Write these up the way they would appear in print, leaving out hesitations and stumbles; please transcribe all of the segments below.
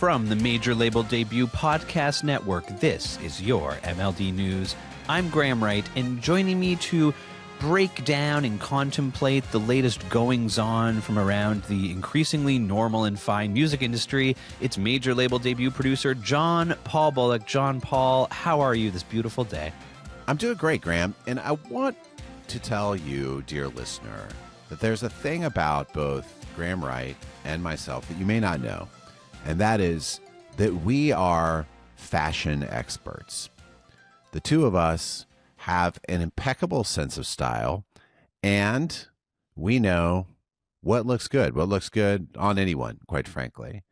From the Major Label Debut Podcast Network, this is your MLD News. I'm Graham Wright, and joining me to break down and contemplate the latest goings-on from around the increasingly normal and fine music industry, it's Major Label Debut producer John Paul Bullock. John Paul, how are you this beautiful day? I'm doing great, Graham, and I want to tell you, dear listener, that there's a thing about both Graham Wright and myself that you may not know, and that is that we are fashion experts. The two of us have an impeccable sense of style, and we know what looks good on anyone, quite frankly.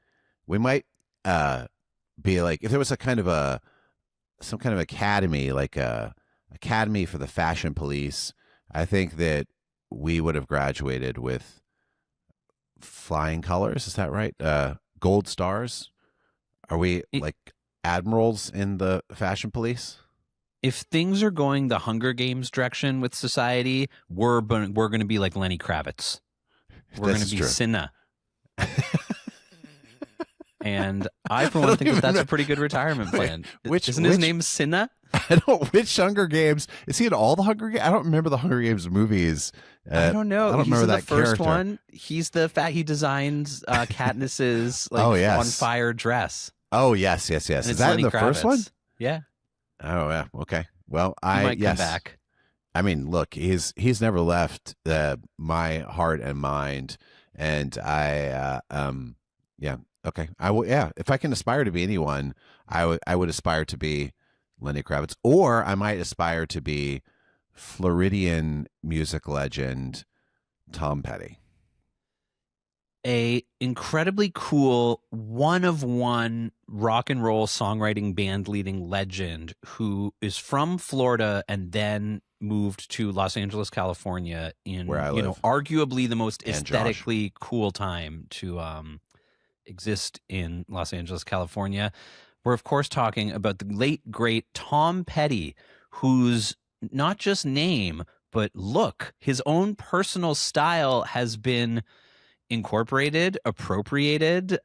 We might be like, if there was some kind of academy, like a academy for the fashion police, I think that we would have graduated with flying colors. Is that right? Gold stars? Are we like admirals in the fashion police? If things are going the Hunger Games direction with society, we're going to be like Lenny Kravitz. We're going to be Cinna. And I, for one, think that's a pretty good retirement plan. Isn't his name Cinna? I don't. Which Hunger Games is he in? All the Hunger Games? I don't remember the Hunger Games movies. I don't know. I don't remember that first character. One. He's the he designs Katniss's on fire dress. Oh yes. Is that Lenny in the Kravitz. First one? Yeah. Oh yeah. Okay. Well, he might come back. I mean, look, he's never left my heart and mind, and yeah. Okay. I will. Yeah. If I can aspire to be anyone, I would aspire to be Lenny Kravitz, or I might aspire to be Floridian music legend Tom Petty. A incredibly cool one-of-one rock and roll songwriting band leading legend who is from Florida and then moved to Los Angeles, California in where I live. Arguably the most aesthetically cool time to exist in Los Angeles, California. We're of course talking about the late great Tom Petty, whose not just name but look, his own personal style has been incorporated, appropriated,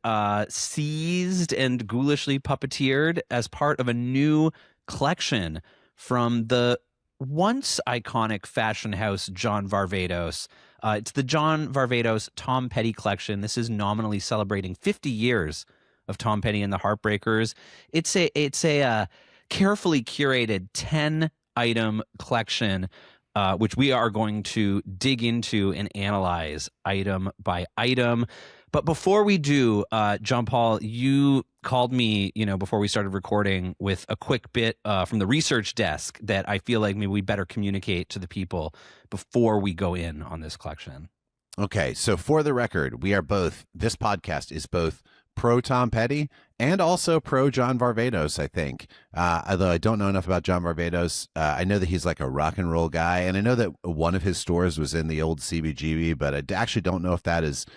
seized, and ghoulishly puppeteered as part of a new collection from the once iconic fashion house John Varvatos. It's the John Varvatos Tom Petty collection. This is nominally celebrating 50 years of Tom Petty and the Heartbreakers. It's a carefully curated 10-item collection, which we are going to dig into and analyze item by item. But before we do, John Paul, you called me, before we started recording with a quick bit from the research desk that I feel like maybe we better communicate to the people before we go in on this collection. Okay, so for the record, this podcast is both pro Tom Petty and also pro John Varvatos, I think. Although I don't know enough about John Varvatos. I know that he's like a rock and roll guy, and I know that one of his stores was in the old CBGB, but I actually don't know if that is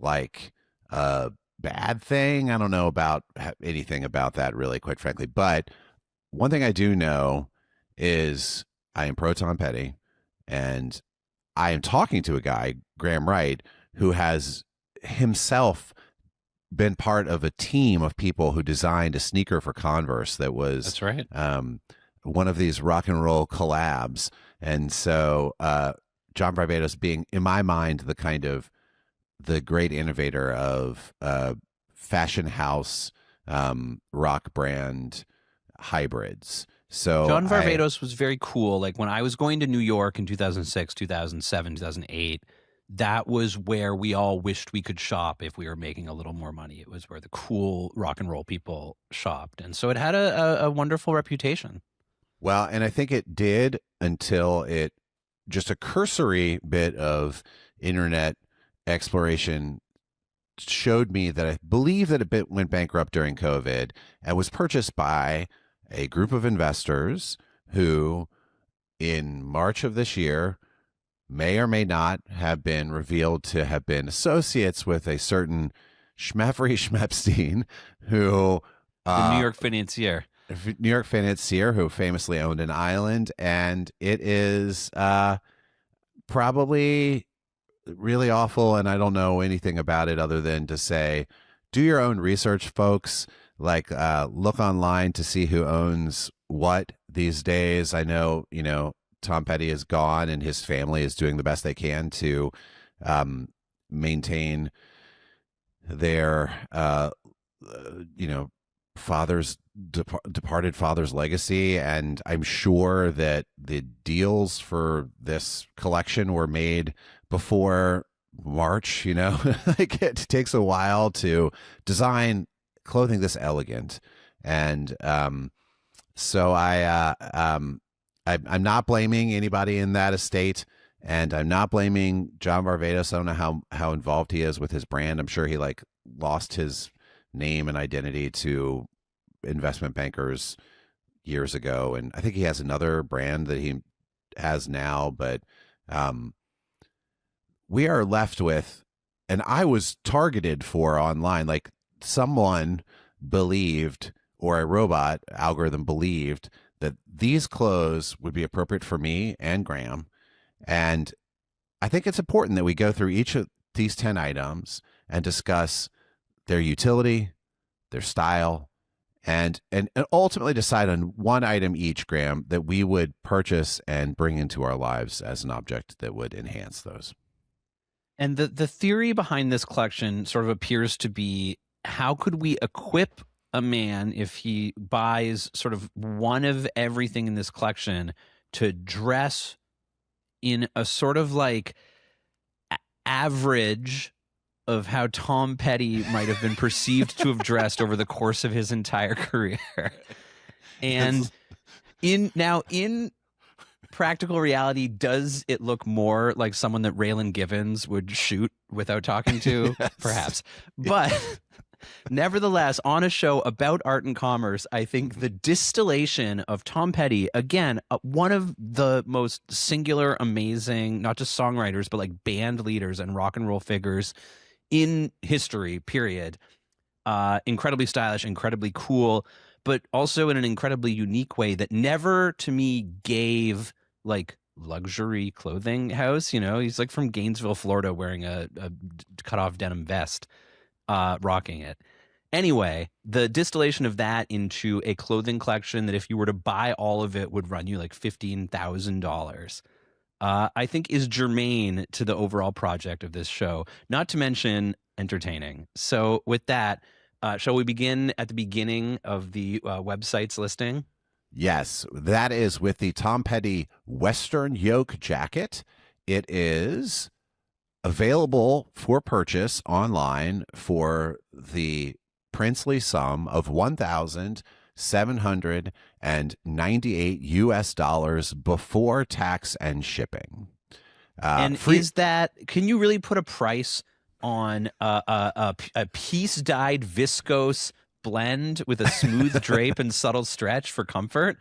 like a bad thing. I don't know about anything about that, really, quite frankly. But one thing I do know is I am pro Tom Petty, and I am talking to a guy, Graham Wright, who has himself been part of a team of people who designed a sneaker for Converse that was That's right. One of these rock and roll collabs. And so John Varvatos being, in my mind, the great innovator of fashion house rock brand hybrids. So John Varvatos was very cool. Like when I was going to New York in 2006, 2007, 2008, that was where we all wished we could shop if we were making a little more money. It was where the cool rock and roll people shopped. And so it had a wonderful reputation. Well, and I think it did until just a cursory bit of internet exploration showed me that I believe that it went bankrupt during COVID and was purchased by a group of investors who in March of this year may or may not have been revealed to have been associates with a certain Schmeffrey Schmepstein, who the New York financier, who famously owned an island, and it is probably really awful. And I don't know anything about it other than to say, do your own research, folks. Like, look online to see who owns what these days. I know, Tom Petty is gone, and his family is doing the best they can to maintain their, father's departed father's legacy. And I'm sure that the deals for this collection were made before March. Like, it takes a while to design clothing this elegant. And so I'm not blaming anybody in that estate, and I'm not blaming John Varvatos. I don't know how involved he is with his brand. I'm sure he lost his name and identity to investment bankers years ago, and I think he has another brand that he has now. But we are left with, and I was targeted for online, like someone believed, or a robot algorithm believed, that these clothes would be appropriate for me and Graham. And I think it's important that we go through each of these 10 items and discuss their utility, their style, and ultimately decide on one item each, Graham, that we would purchase and bring into our lives as an object that would enhance those. And the theory behind this collection sort of appears to be, how could we equip a man, if he buys sort of one of everything in this collection, to dress in a sort of like average of how Tom Petty might have been perceived to have dressed over the course of his entire career. And in practical reality, does it look more like someone that Raylan Givens would shoot without talking to? Yes. Perhaps. But nevertheless, on a show about art and commerce, I think the distillation of Tom Petty, again, one of the most singular, amazing, not just songwriters, but like band leaders and rock and roll figures in history, period. Incredibly stylish, incredibly cool, but also in an incredibly unique way that never, to me, gave like luxury clothing house. He's like from Gainesville, Florida, wearing a cut-off denim vest, rocking it. Anyway, the distillation of that into a clothing collection that, if you were to buy all of it, would run you like $15,000. I think is germane to the overall project of this show, not to mention entertaining. So with that, shall we begin at the beginning of the website's listing? Yes, that is with the Tom Petty Western Yoke jacket. It is available for purchase online for the princely sum of $1,798 US before tax and shipping. And is that? Can you really put a price on a piece dyed viscose blend with a smooth drape and subtle stretch for comfort?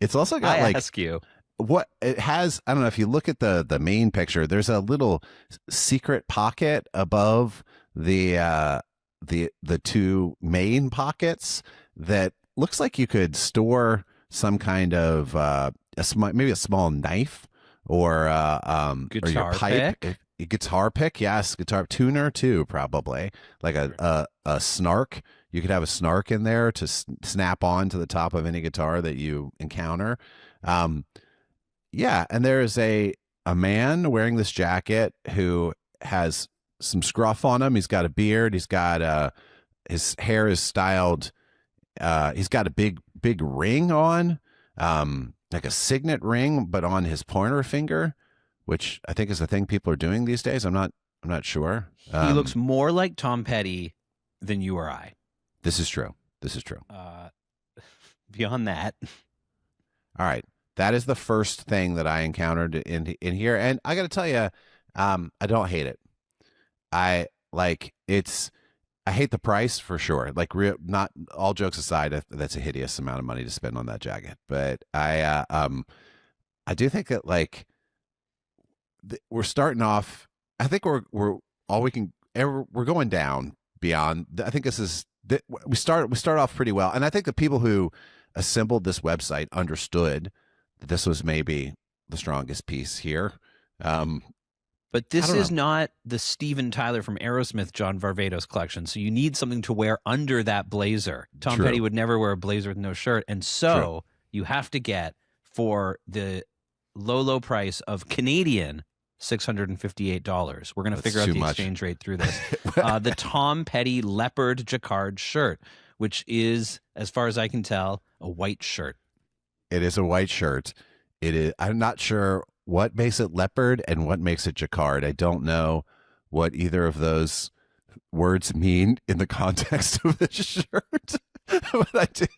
It's also got ask you. What it has, I don't know, if you look at the main picture, there's a little secret pocket above the two main pockets that looks like you could store some kind of maybe a small knife or your pipe. Pick? Guitar pick, yes, guitar tuner too, probably like a snark. You could have a snark in there to snap on to the top of any guitar that you encounter. Yeah, and there is a man wearing this jacket who has some scruff on him. He's got a beard. He's got his hair is styled. He's got a big ring on, like a signet ring, but on his pointer finger, which I think is the thing people are doing these days. I'm not sure. He looks more like Tom Petty than you or I. This is true. Beyond that, all right. That is the first thing that I encountered in here, and I got to tell you, I don't hate it. I hate the price for sure. Like, not all jokes aside, that's a hideous amount of money to spend on that jacket. But I do think that we're starting off. I think we're all we can. We're going down beyond. I think we start off pretty well, and I think the people who assembled this website understood that this was maybe the strongest piece here. But this is not the Steven Tyler from Aerosmith John Varvatos collection. So you need something to wear under that blazer. Tom Petty would never wear a blazer with no shirt. And so you have to get, for the low price of Canadian $658. We're going to figure out the exchange rate through this. The Tom Petty leopard jacquard shirt, which is, as far as I can tell, a white shirt. It is a white shirt. It is. I'm not sure what makes it leopard and what makes it jacquard. I don't know what either of those words mean in the context of this shirt. But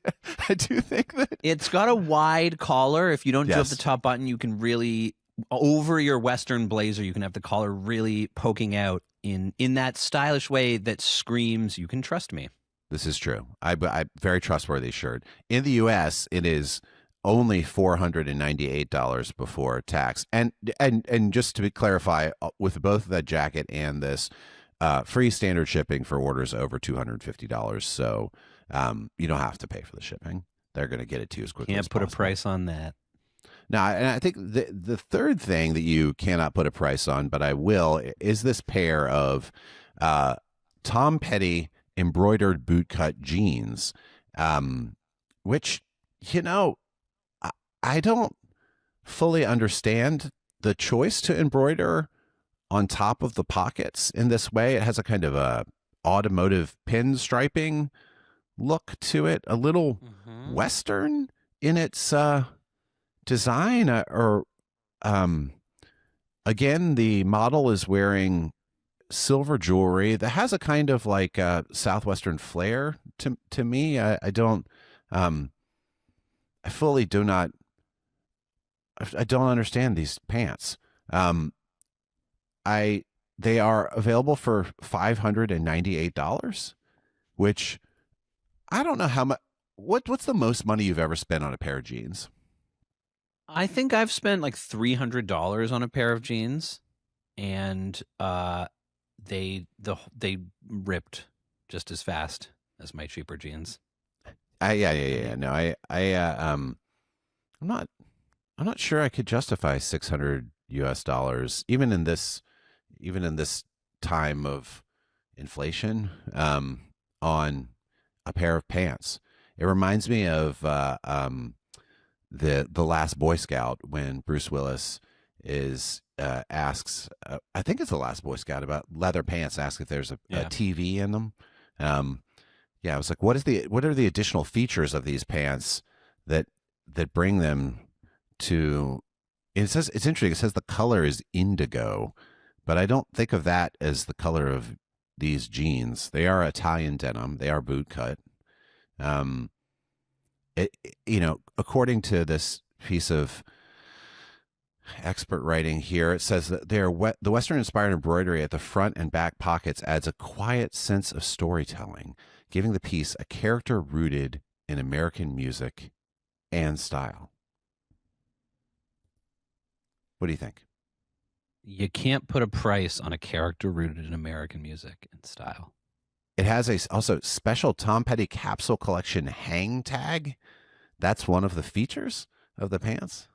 I do think that it's got a wide collar. If you don't do up the top button, you can really, over your Western blazer, you can have the collar really poking out in that stylish way that screams, "You can trust me." This is true. I very trustworthy shirt. In the U.S., it is only $498 before tax. And just to clarify, with both that jacket and this, free standard shipping for orders over $250. So you don't have to pay for the shipping. They're going to get it to you as quickly as possible. Can't put a price on that. Now, and I think the third thing that you cannot put a price on, but I will, is this pair of Tom Petty embroidered bootcut jeans, which, I don't fully understand the choice to embroider on top of the pockets in this way. It has a kind of a automotive pinstriping look to it, a little Western in its design. Again, the model is wearing silver jewelry that has a kind of like a Southwestern flair to me. I fully do not. I don't understand these pants. They are available for $598, which I don't know how much. What's the most money you've ever spent on a pair of jeans? I think I've spent like $300 on a pair of jeans, and they ripped just as fast as my cheaper jeans. Yeah. No, I'm not sure I could justify $600 even in this time of inflation on a pair of pants. It reminds me of the Last Boy Scout, when Bruce Willis asks, I think it's the Last Boy Scout, about leather pants, asks if there's a TV in them. I was like, what are the additional features of these pants that bring them to? It says, it's interesting, it says the color is indigo, but I don't think of that as the color of these jeans. They are Italian denim. They are boot cut. According to this piece of expert writing here, it says that the Western-inspired embroidery at the front and back pockets adds a quiet sense of storytelling, giving the piece a character rooted in American music and style. What do you think? You can't put a price on a character rooted in American music and style. It has also special Tom Petty capsule collection hang tag. That's one of the features of the pants.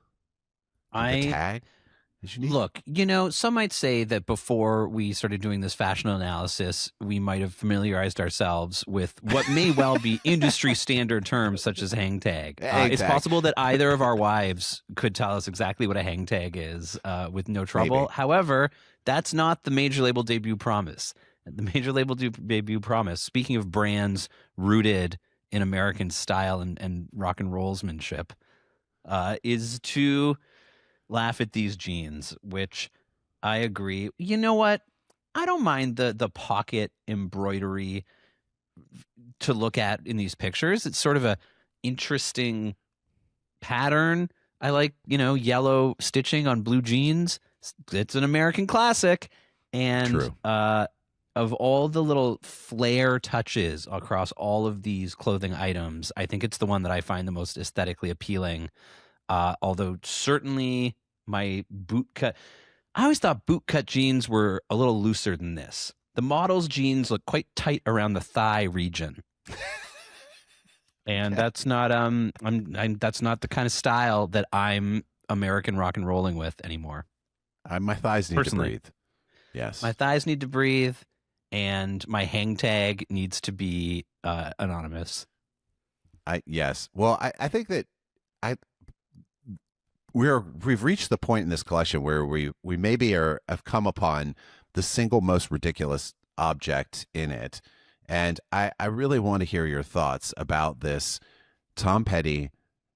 The tag. Look, some might say that before we started doing this fashion analysis, we might have familiarized ourselves with what may well be industry standard terms such as hang tag. It's possible that either of our wives could tell us exactly what a hang tag is with no trouble. Maybe. However, that's not the major label debut promise. The major label debut promise, speaking of brands rooted in American style and rock and rollsmanship, is to laugh at these jeans, which I agree. You know what? I don't mind the pocket embroidery to look at in these pictures. It's sort of a interesting pattern. I like, yellow stitching on blue jeans. It's an American classic. And True. Of all the little flair touches across all of these clothing items, I think it's the one that I find the most aesthetically appealing. Although certainly my bootcut, I always thought bootcut jeans were a little looser than this. The model's jeans look quite tight around the thigh region, and that's not that's not the kind of style that I'm American rock and rolling with anymore. My thighs need to breathe. Yes. My thighs need to breathe, and my hang tag needs to be anonymous. Yes. Well, I think that I we've reached the point in this collection where we maybe have come upon the single most ridiculous object in it, and I really want to hear your thoughts about this Tom Petty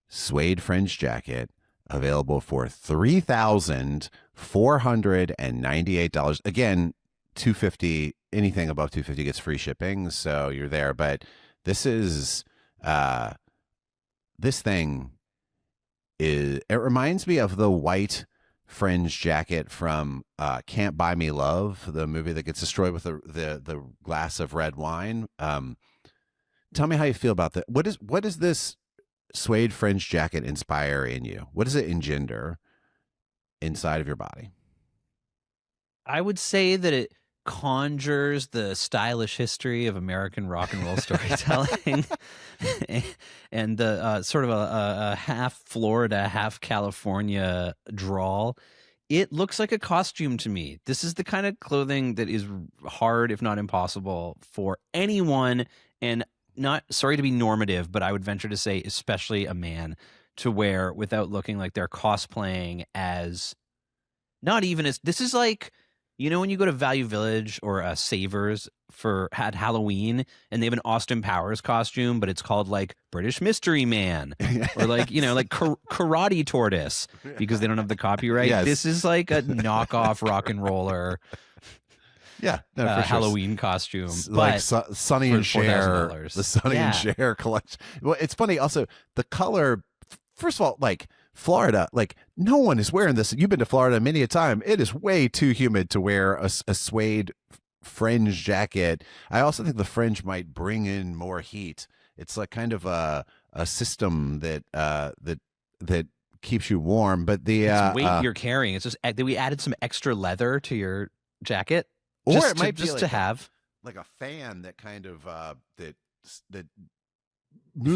suede fringe jacket, available for $3,498. Again, $250. Anything above $250 gets free shipping, so you're there. But this is this thing is. It reminds me of the white fringe jacket from Can't Buy Me Love, the movie that gets destroyed with the glass of red wine. Tell me how you feel about that. What is this suede fringe jacket inspire in you? What does it engender inside of your body? I would say that it conjures the stylish history of American rock and roll storytelling and the sort of a half Florida, half California drawl. It looks like a costume to me. This is the kind of clothing that is hard, if not impossible, for anyone, and not sorry to be normative, but I would venture to say especially a man, to wear without looking like they're cosplaying as not even as this is like, you know, when you go to Value Village or Savers at Halloween and they have an Austin Powers costume, but it's called like British Mystery Man or like, you know, like Karate Tortoise because they don't have the copyright. Yes. This is like a knockoff rock and roller. Yeah, no, for Halloween costume, like Sonny and Cher, the Sonny and Cher collection. Well, it's funny also the color. First of all, like Florida, like no one is wearing this. You've been to Florida many a time. It is way too humid to wear a suede fringe jacket. I also think the fringe might bring in more heat. It's like kind of a system that keeps you warm. But the weight you're carrying, it's just we added some extra leather to your jacket. Or it might be just like to have like a fan that kind of that if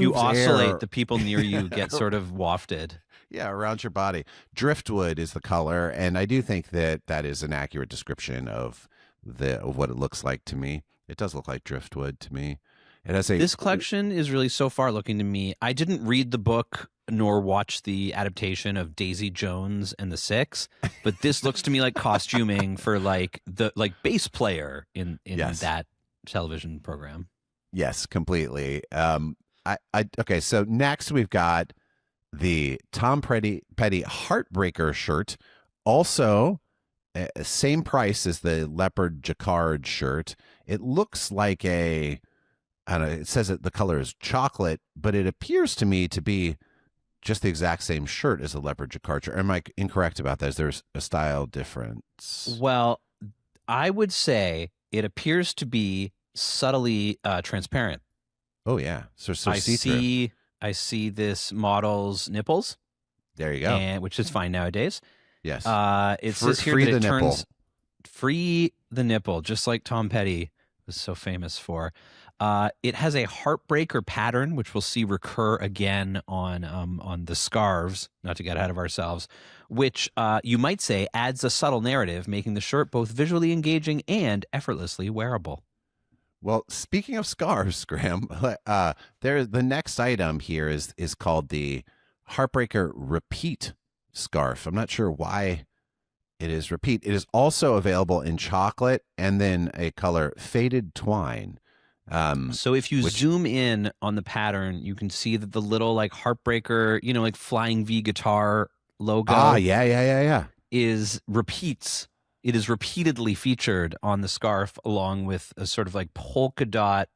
you oscillate, air. the people near you get sort of wafted. Yeah, around your body. Driftwood is the color, and I do think that is an accurate description of what it looks like to me. It does look like driftwood to me. It has This collection is really so far looking to me. I didn't read the book nor watch the adaptation of Daisy Jones and the Six, but this looks to me like costuming for like the bass player in yes. that television program. Yes, completely. Okay, so next we've got the Tom Petty Heartbreaker shirt, also same price as the leopard jacquard shirt. It looks like I don't know, it says that the color is chocolate, but it appears to me to be just the exact same shirt as the leopard jacquard shirt. Am I incorrect about that? Is there a style difference? Well, I would say it appears to be subtly transparent. Oh yeah, so see-through. I see this model's nipples. There you go. Which is fine nowadays. Yes. It says here that it turns free the nipple, just like Tom Petty was so famous for. It has a heartbreaker pattern, which we'll see recur again on the scarves, not to get ahead of ourselves, which you might say adds a subtle narrative, making the shirt both visually engaging and effortlessly wearable. Well, speaking of scarves, Graham, the next item here is called the Heartbreaker Repeat scarf. I'm not sure why it is repeat. It is also available in chocolate and then a color faded twine. So if you zoom in on the pattern, you can see that the little like Heartbreaker, you know, like Flying V guitar logo. Is repeats. It is repeatedly featured on the scarf along with a sort of like polka dot,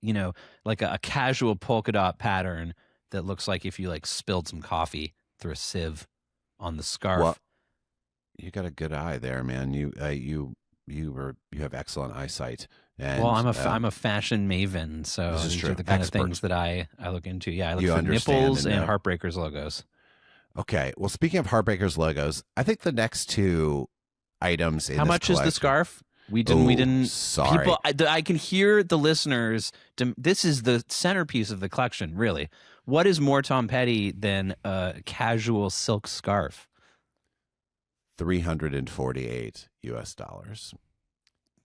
you know, like a casual polka dot pattern that looks like if you like spilled some coffee through a sieve on the scarf. Well, you got a good eye there, man. You have excellent eyesight. And, well, I'm a fashion maven, so these are the kind of things that I look into. Yeah, I look for nipples and Heartbreakers logos. Okay. Well, speaking of Heartbreakers logos, I think the next two items in how much is the scarf? We didn't. Sorry, people. I can hear the listeners. This is the centerpiece of the collection, really. What is more Tom Petty than a casual silk scarf? $348 US dollars.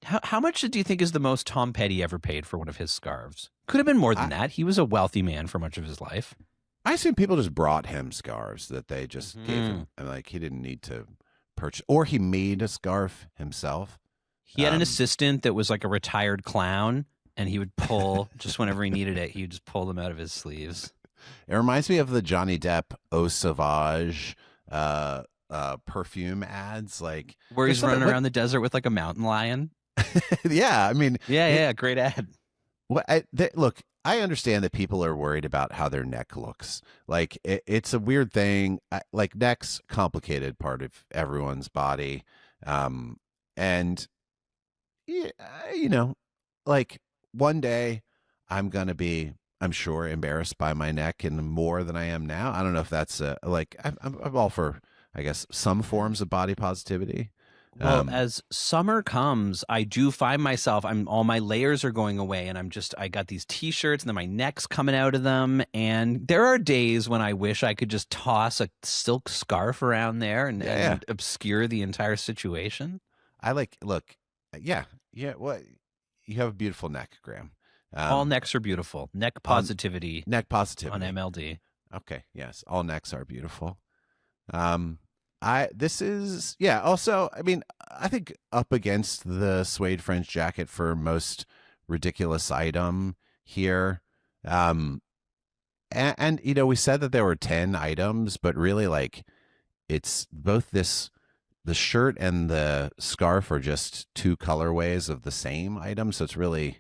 How much do you think is the most Tom Petty ever paid for one of his scarves? Could have been more than that. He was a wealthy man for much of his life. I assume people just brought him scarves that they just gave him. And like he didn't need to purchase, or he made a scarf himself. He had an assistant that was like a retired clown, and he would pull just whenever he needed it. He would just pull them out of his sleeves. It reminds me of the Johnny Depp Eau Sauvage perfume ads, like where he's running around the desert with like a mountain lion. Yeah, I mean, great ad. Look, I understand that people are worried about how their neck looks. Like it's a weird thing. Like neck's complicated part of everyone's body, and you know, like one day I'm gonna be, I'm sure, embarrassed by my neck and more than I am now. I don't know if that's like I'm all for, I guess, some forms of body positivity. Well, as summer comes, I do find myself, all my layers are going away, and I got these t-shirts and then my neck's coming out of them. And there are days when I wish I could just toss a silk scarf around there and obscure the entire situation. Look, yeah. Well, you have a beautiful neck, Graham. All necks are beautiful. Neck positivity. Neck positivity on MLD. Okay. Yes. All necks are beautiful. Also, I mean, I think up against the suede French jacket for most ridiculous item here. And you know, we said that there were 10 items, but really, like, it's both the shirt and the scarf are just two colorways of the same item. So it's really,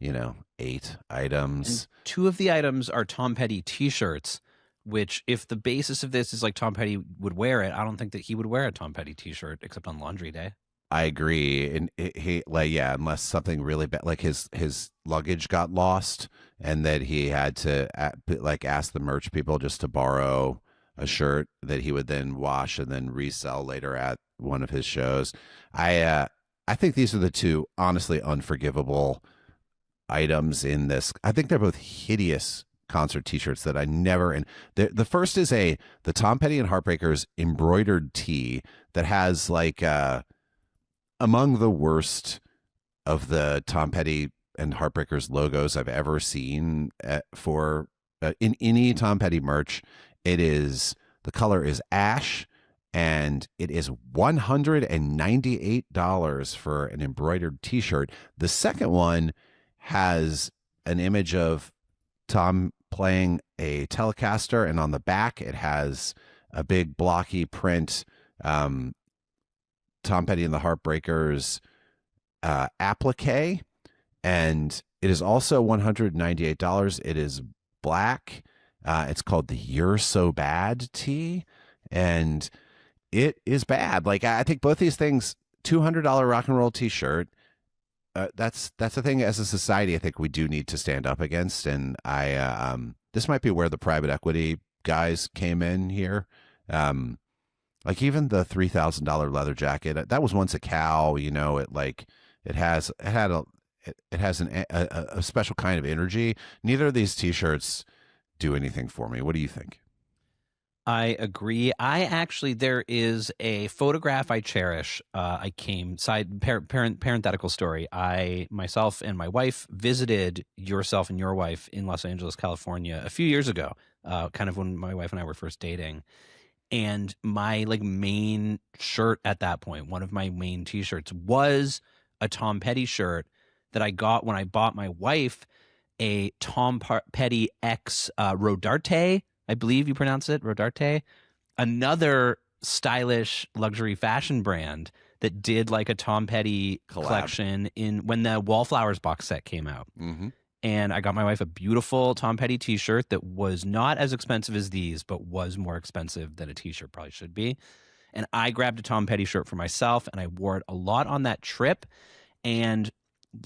8 items. And 2 of the items are Tom Petty t-shirts, which, if the basis of this is like Tom Petty would wear it, I don't think that he would wear a Tom Petty t-shirt except on laundry day. I agree. And unless something really bad, like his luggage got lost and that he had to ask the merch people just to borrow a shirt that he would then wash and then resell later at one of his shows. I think these are the 2 honestly unforgivable items in this. I think they're both hideous concert t-shirts that I never, and the first is the Tom Petty and Heartbreakers embroidered tee that has like among the worst of the Tom Petty and Heartbreakers logos I've ever seen in any Tom Petty merch. The color is ash, and it is $198 for an embroidered t-shirt. The second one has an image of Tom playing a Telecaster, and on the back it has a big blocky print, Tom Petty and the Heartbreakers applique, and it is also $198. It is black. It's called the You're So Bad tee, and it is bad. Like, I think both these things, $200 rock and roll t-shirt, that's the thing as a society I think we do need to stand up against. And this might be where the private equity guys came in here. Like even the $3,000 leather jacket, that was once a cow, it has a special kind of energy. Neither of these t-shirts do anything for me. What do you think? I agree. There is a photograph I cherish. Parenthetical story. Myself and my wife visited yourself and your wife in Los Angeles, California a few years ago, kind of when my wife and I were first dating. And my main shirt at that point, one of my main t-shirts, was a Tom Petty shirt that I got when I bought my wife a Tom Petty X Rodarte, I believe you pronounce it, Rodarte, another stylish luxury fashion brand that did like a Tom Petty collection when the Wallflowers box set came out. Mm-hmm. And I got my wife a beautiful Tom Petty t-shirt that was not as expensive as these, but was more expensive than a t-shirt probably should be. And I grabbed a Tom Petty shirt for myself, and I wore it a lot on that trip. And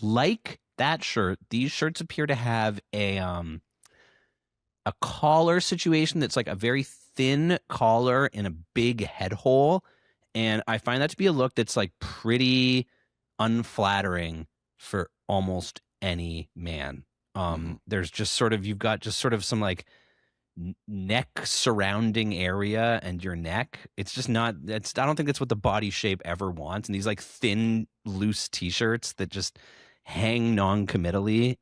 like that shirt, these shirts appear to have a collar situation that's like a very thin collar and a big head hole. And I find that to be a look that's like pretty unflattering for almost any man. There's just sort of, you've got just sort of some like neck surrounding area and your neck. It's just not. It's. I don't think that's what the body shape ever wants. And these like thin, loose T-shirts that just hang non-committally.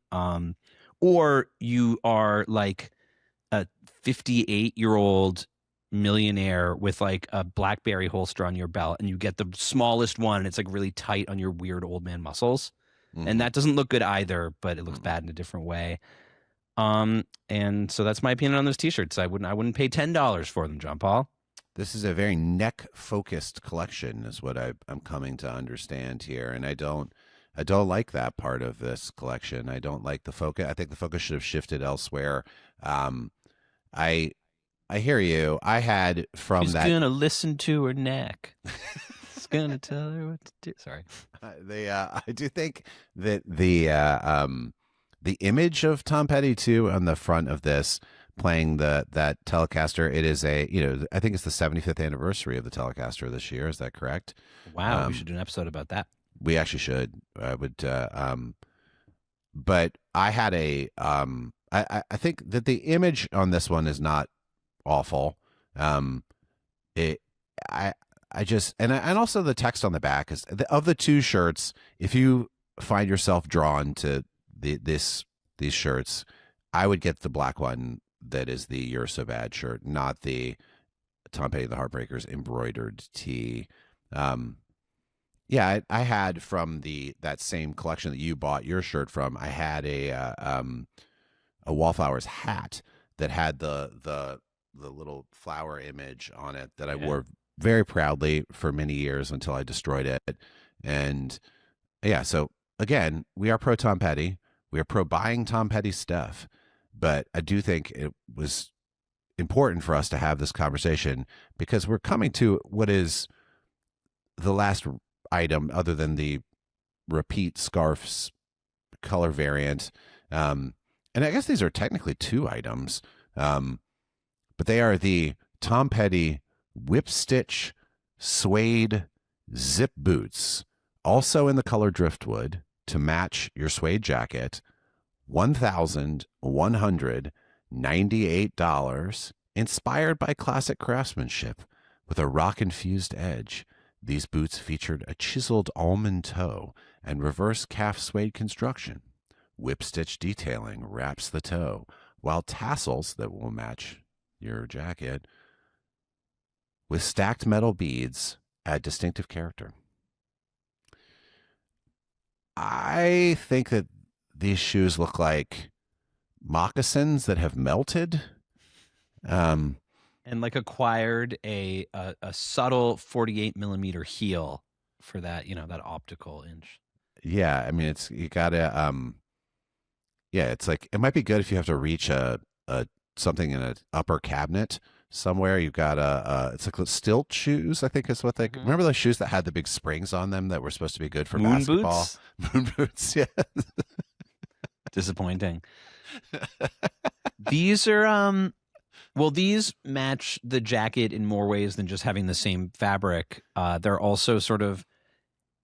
Or you are like a 58-year-old millionaire with like a BlackBerry holster on your belt, and you get the smallest one, and it's like really tight on your weird old man muscles. And that doesn't look good either, but it looks bad in a different way. And so that's my opinion on those T-shirts. I wouldn't pay $10 for them, John Paul. This is a very neck-focused collection, is what I'm coming to understand here, and I don't like that part of this collection. I don't like the focus. I think the focus should have shifted elsewhere. I hear you. I had from She's that. She's gonna listen to her neck. It's gonna tell her what to do. Sorry. I do think that the image of Tom Petty too on the front of this, playing that Telecaster. It is I think it's the 75th anniversary of the Telecaster this year. Is that correct? Wow, we should do an episode about that. We actually should. I would. But I had I think that the image on this one is not awful. I just and also the text on the back is of the two shirts. If you find yourself drawn to these shirts, I would get the black one that is the "You're So Bad" shirt, not the Tom Petty and the Heartbreakers embroidered tee. Yeah, I had from that same collection that you bought your shirt from. I had a Wallflowers hat that had the little flower image on it that I wore very proudly for many years until I destroyed it. And yeah, so again, we are pro Tom Petty. We are pro buying Tom Petty stuff, but I do think it was important for us to have this conversation because we're coming to what is the last item other than the repeat scarves color variant. And I guess these are technically two items, but they are the Tom Petty whip stitch suede zip boots, also in the color driftwood, to match your suede jacket. $1,198, inspired by classic craftsmanship with a rock-infused edge. These boots featured a chiseled almond toe and reverse calf suede construction. Whip stitch detailing wraps the toe, while tassels that will match your jacket with stacked metal beads add distinctive character. I think that these shoes look like moccasins that have melted. And like acquired a subtle 48 millimeter heel for that, that optical inch. Yeah, I mean, you gotta, yeah, it's like, it might be good if you have to reach something in an upper cabinet somewhere. You've got it's like stilt shoes, I think is what they, remember those shoes that had the big springs on them that were supposed to be good for moon basketball? Boots? Moon boots, yeah. Disappointing. These are, well, these match the jacket in more ways than just having the same fabric. They're also sort of,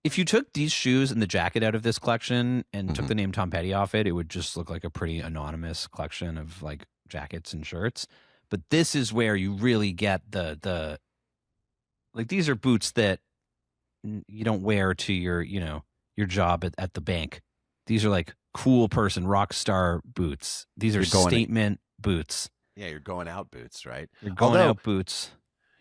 if you took these shoes and the jacket out of this collection and took the name Tom Petty off it, it would just look like a pretty anonymous collection of like jackets and shirts. But this is where you really get the like, these are boots that you don't wear to your job at the bank. These are like cool person, rock star boots. These are statement boots. Yeah, you're going out boots, right? You're going out boots.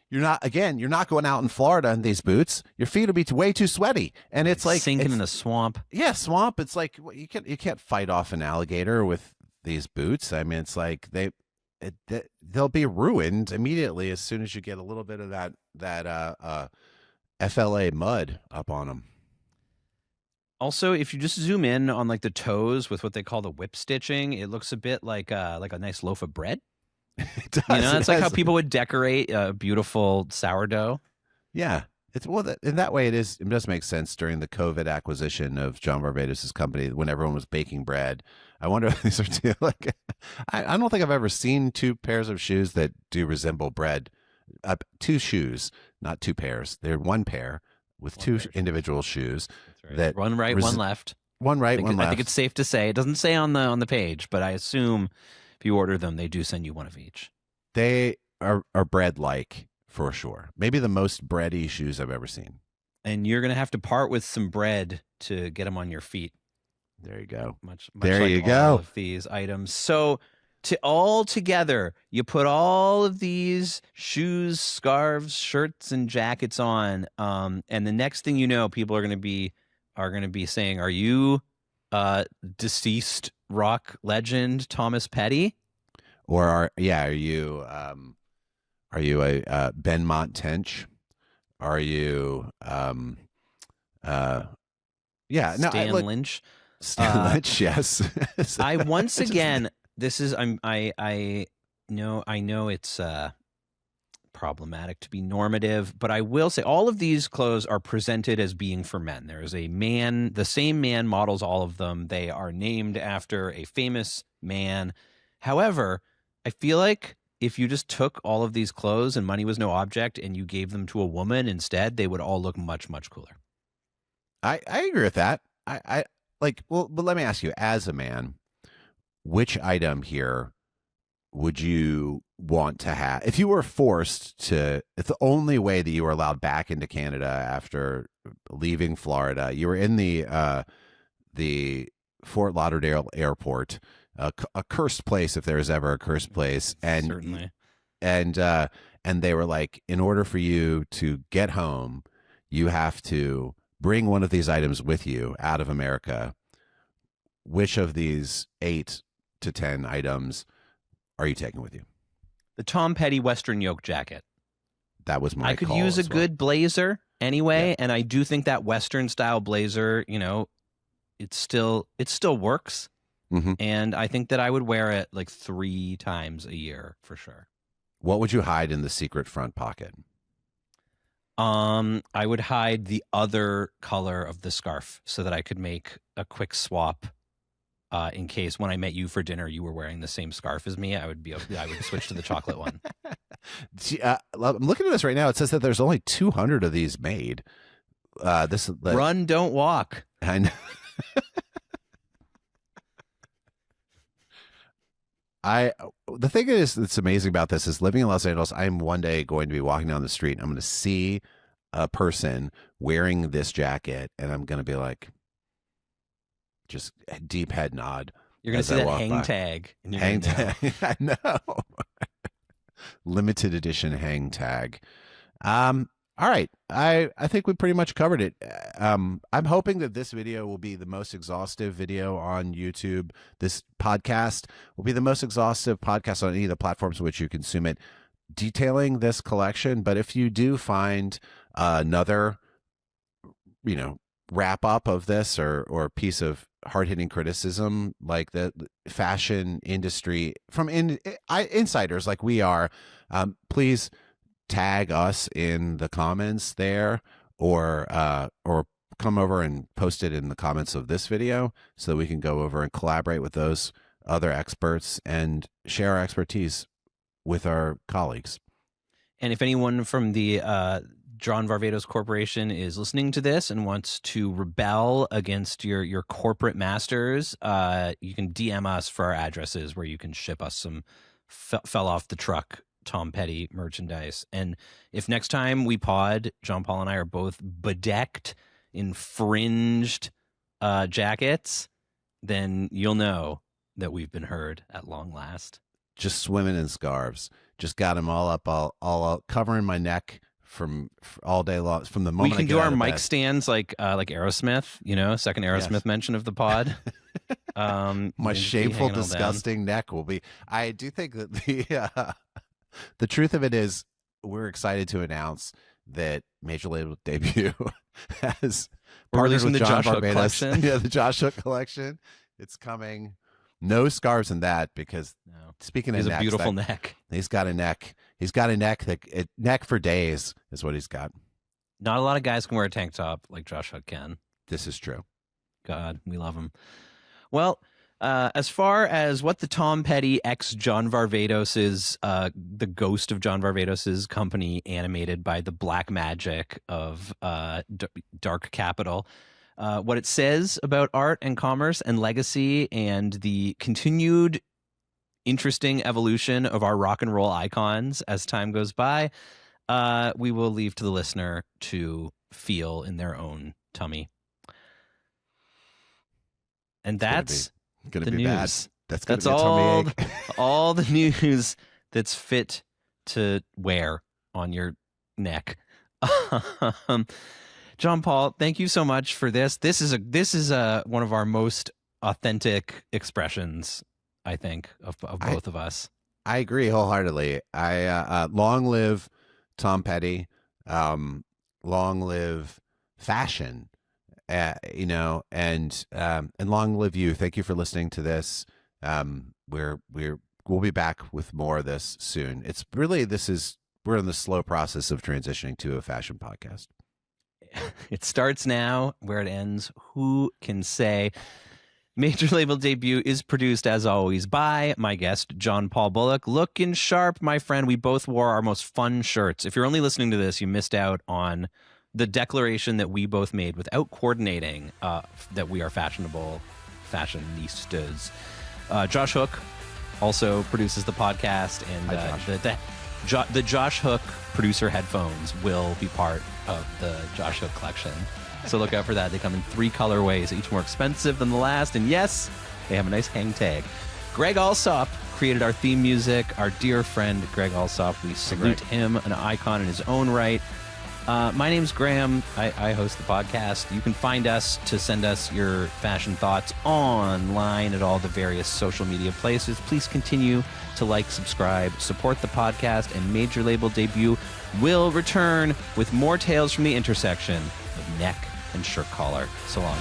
You're not going out in Florida in these boots. Your feet will be way too sweaty. And it's like sinking in the swamp. Yeah, swamp. It's like you can't fight off an alligator with these boots. I mean, it's like they'll be ruined immediately as soon as you get a little bit of that FLA mud up on them. Also, if you just zoom in on like the toes with what they call the whip stitching, it looks a bit like a nice loaf of bread. It does. It's like how people would decorate a beautiful sourdough. Yeah. In that way, it does make sense during the COVID acquisition of John Varvatos' company when everyone was baking bread. I wonder if these are two. Like, I don't think I've ever seen two pairs of shoes that do resemble bread. Two shoes, not two pairs. They're one pair with two individual shoes. That's right. That one right, one left. One right, one left. I think it's safe to say. It doesn't say on the page, but I assume if you order them, they do send you one of each. They are bread like for sure. Maybe the most bready shoes I've ever seen. And you're gonna have to part with some bread to get them on your feet. There you go. Much there like you all go. of these items. So all together, you put all of these shoes, scarves, shirts, and jackets on, and the next thing you know, people are gonna be saying, "Are you deceased rock legend Thomas Petty?" Or are you a Benmont Tench? Are you Stan Lynch? Stan Lynch, yes. I once again, this is I know it's problematic to be normative, but I will say all of these clothes are presented as being for men. There is a man, the same man models all of them. They are named after a famous man. However, I feel like if you just took all of these clothes and money was no object and you gave them to a woman instead, they would all look much, much cooler. I agree with that. I like, well, but let me ask you, as a man, which item here would you want to have if you were forced to? It's the only way that you were allowed back into Canada after leaving Florida. You were in the Fort Lauderdale airport, a cursed place if there was ever a cursed place, and certainly, and they were like, in order for you to get home, you have to bring one of these items with you out of America. Which of these 8 to 10 items are you taking with you? the Tom Petty Western yoke jacket. That was my I could call use a as well. good blazer anyway, Yeah. and I do think that Western style blazer, it still works. Mm-hmm. And I think that I would wear it like 3 times a year for sure. What would you hide in the secret front pocket? I would hide the other color of the scarf so that I could make a quick swap. In case when I met you for dinner, you were wearing the same scarf as me, I would switch to the chocolate one. I'm looking at this right now. It says that there's only 200 of these made. Run, don't walk. I know. The thing is that's amazing about this is living in Los Angeles. I'm one day going to be walking down the street and I'm going to see a person wearing this jacket and I'm going to be like, just deep head nod. You're going to see that hang tag. Hang tag. I know. Limited edition hang tag. All right. I think we pretty much covered it. I'm hoping that this video will be the most exhaustive video on YouTube. This podcast will be the most exhaustive podcast on any of the platforms in which you consume it, detailing this collection. But if you do find another, wrap up of this or piece of hard-hitting criticism like the fashion industry from insiders like we are, please tag us in the comments there or come over and post it in the comments of this video so that we can go over and collaborate with those other experts and share our expertise with our colleagues. And if anyone from the John Varvatos Corporation is listening to this and wants to rebel against your corporate masters, you can DM us for our addresses where you can ship us some fell off the truck Tom Petty merchandise. And if next time we pod, John Paul and I are both bedecked in fringed jackets, then you'll know that we've been heard at long last. Just swimming in scarves. Just got them all up, all covering my neck from all day long. From the moment we can I get do out our of mic bed. Stands like Aerosmith. Second Aerosmith Yes. mention of the pod. My shameful, disgusting neck will be. I do think that the truth of it is, we're excited to announce that Major Label Debut has partnered with the John Josh Hook Varvatos. collection. Yeah, the Josh Hook collection. It's coming. No scarves in that because speaking of necks, a beautiful neck. He's got a neck. He's got a neck neck for days is what he's got. Not a lot of guys can wear a tank top like Josh Hook can. This is true. God, we love him. Well, as far as what the Tom Petty ex John Varvatos is, the ghost of John Varvatos' company animated by the black magic of dark capital, what it says about art and commerce and legacy and the continued interesting evolution of our rock and roll icons as time goes by, we will leave to the listener to feel in their own tummy. And that's gonna the be news. Bad. That's all the news that's fit to wear on your neck. John Paul, thank you so much for this. This is one of our most authentic expressions, I think, of both of us. I agree wholeheartedly. Long live Tom Petty. Long live fashion. And long live you. Thank you for listening to this. We'll be back with more of this soon. It's really we're in the slow process of transitioning to a fashion podcast. It starts now. Where it ends, who can say? Major Label Debut is produced, as always, by my guest, John Paul Bullock. Looking sharp, my friend. We both wore our most fun shirts. If you're only listening to this, you missed out on the declaration that we both made without coordinating that we are fashionable fashionistas. Josh Hook also produces the podcast, and the Josh Hook producer headphones will be part of the Josh Hook collection. So look out for that. They come in 3 colorways, each more expensive than the last. And yes, they have a nice hang tag. Greg Alsop created our theme music. Our dear friend, Greg Alsop. We salute him, an icon in his own right. My name's Graham. I host the podcast. You can find us to send us your fashion thoughts online at all the various social media places. Please continue to like, subscribe, support the podcast, and Major Label Debut will return with more tales from the intersection of neck and shirt collar. So long.